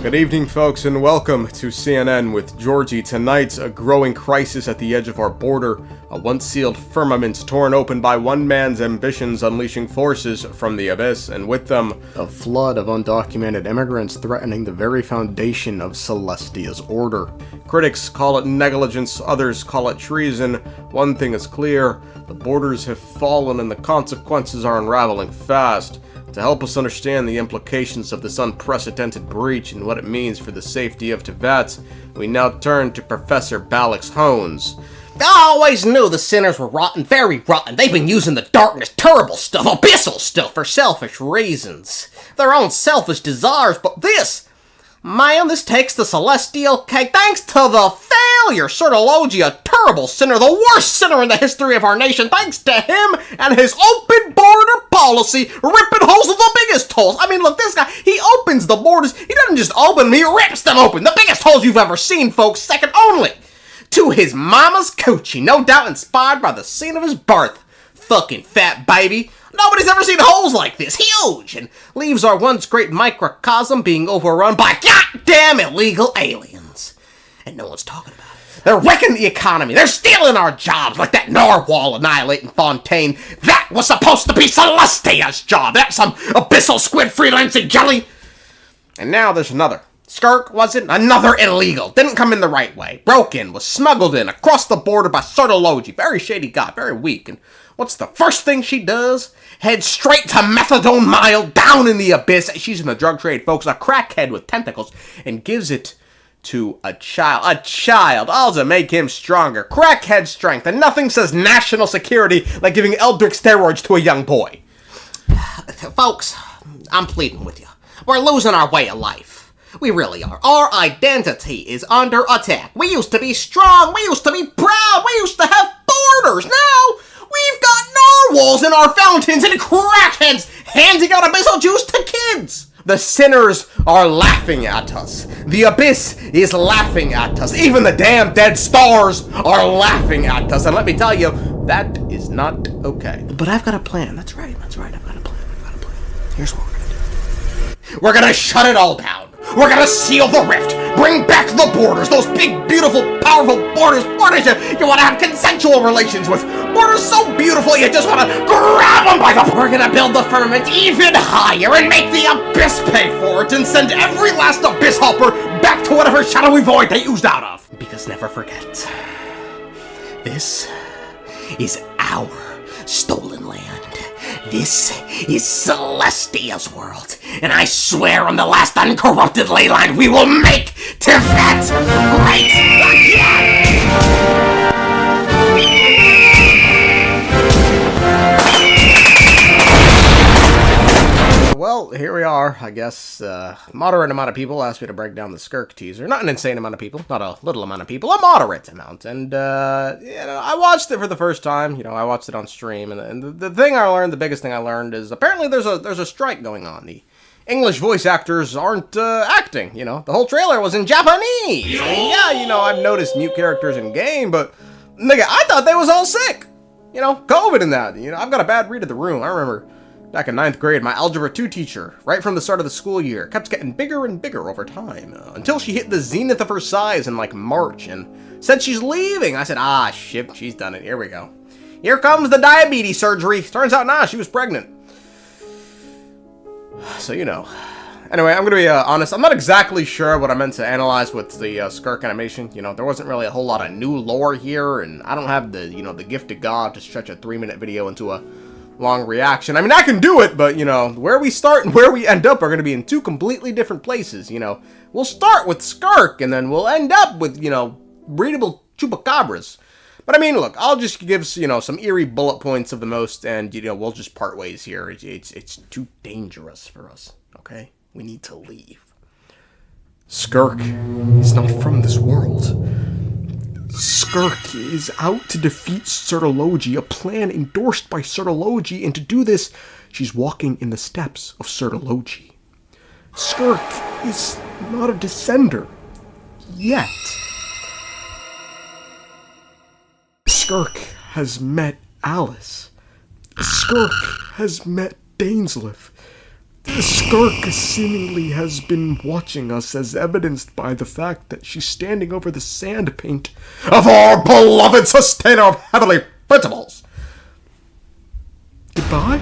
Good evening, folks, and welcome to CNN with Georgie. Tonight, a growing crisis at the edge of our border, a once-sealed firmament torn open by one man's ambitions unleashing forces from the abyss, and with them, a flood of undocumented immigrants threatening the very foundation of Celestia's order. Critics call it negligence, others call it treason. One thing is clear, the borders have fallen and the consequences are unraveling fast. To help us understand the implications of this unprecedented breach and what it means for the safety of Teyvat, we now turn to Professor Balix Hones. I always knew the sinners were rotten, very rotten. They've been using the darkness, terrible stuff, abyssal stuff, for selfish reasons. Their own selfish desires, but this... Man, this takes the celestial cake. Thanks to the failure, Sertology, a terrible sinner, the worst sinner in the history of our nation, thanks to him and his open border policy, ripping holes of the biggest holes. I mean, look, this guy, he opens the borders. He doesn't just open them, he rips them open. The biggest holes you've ever seen, folks, second only to his mama's coochie, no doubt inspired by the scene of his birth. Fucking fat baby. Nobody's ever seen holes like this, huge, and leaves our once great microcosm being overrun by goddamn illegal aliens. And no one's talking about it. They're wrecking the economy, they're stealing our jobs, like that narwhal annihilating Fontaine. That was supposed to be Celestia's job, that's some abyssal squid freelancing jelly. And now there's another. Skirk, was it? Another illegal. Didn't come in the right way. Broke in, was smuggled in, across the border by Sertology. Very shady guy, very weak. And what's the first thing she does? Head straight to methadone mile, down in the abyss. She's in the drug trade, folks. A crackhead with tentacles. And gives it to a child. A child. All to make him stronger. Crackhead strength. And nothing says national security like giving Eldrick steroids to a young boy. Folks, I'm pleading with you. We're losing our way of life. We really are. Our identity is under attack. We used to be strong. We used to be proud. We used to have borders. Now, we've got narwhals in our fountains and crackheads handing out abyssal juice to kids. The sinners are laughing at us. The abyss is laughing at us. Even the damn dead stars are laughing at us. And let me tell you, that is not okay. But I've got a plan. That's right. I've got a plan. Here's what we're going to do. We're going to shut it all down. We're gonna seal the rift, bring back the borders, those big, beautiful, powerful borders you wanna have consensual relations with. Borders so beautiful you just wanna grab them by the... We're gonna build the firmament even higher and make the abyss pay for it and send every last abyss hopper back to whatever shadowy void they oozed out of. Because never forget, this is our stolen land. This is Celestia's world, and I swear on the last uncorrupted ley line, we will make Teyvat great again! Well, here we are. I guess moderate amount of people asked me to break down the Skirk teaser. Not an insane amount of people, not a little amount of people, a moderate amount. And, I watched it for the first time. I watched it on stream. And the thing I learned, the biggest thing I learned is apparently there's a strike going on. The English voice actors aren't acting, The whole trailer was in Japanese. Yeah, I've noticed mute characters in game, but, nigga, I thought they was all sick. COVID and that. I've got a bad read of the room. I remember... Back in 9th grade, my Algebra 2 teacher, right from the start of the school year, kept getting bigger and bigger over time, until she hit the zenith of her size in, March, and said she's leaving. I said, shit, she's done it. Here we go. Here comes the diabetes surgery. Turns out, nah, she was pregnant. So, Anyway, I'm gonna be honest, I'm not exactly sure what I meant to analyze with the Skirk animation. There wasn't really a whole lot of new lore here, and I don't have the, the gift of God to stretch a 3-minute video into a long reaction. I mean, I can do it, but, where we start and where we end up are going to be in two completely different places, We'll start with Skirk, and then we'll end up with, readable chupacabras. But, I mean, look, I'll just give, some eerie bullet points of the most, and, we'll just part ways here. It's too dangerous for us, okay? We need to leave. Skirk is not from this world. Skirk is out to defeat Sertology, a plan endorsed by Sertology, and to do this, she's walking in the steps of Sertology. Skirk is not a descender. Yet. Skirk has met Alice. Skirk has met dainsleif. Skirk seemingly has been watching us, as evidenced by the fact that she's standing over the sand paint of our beloved sustainer of heavenly principles. Goodbye?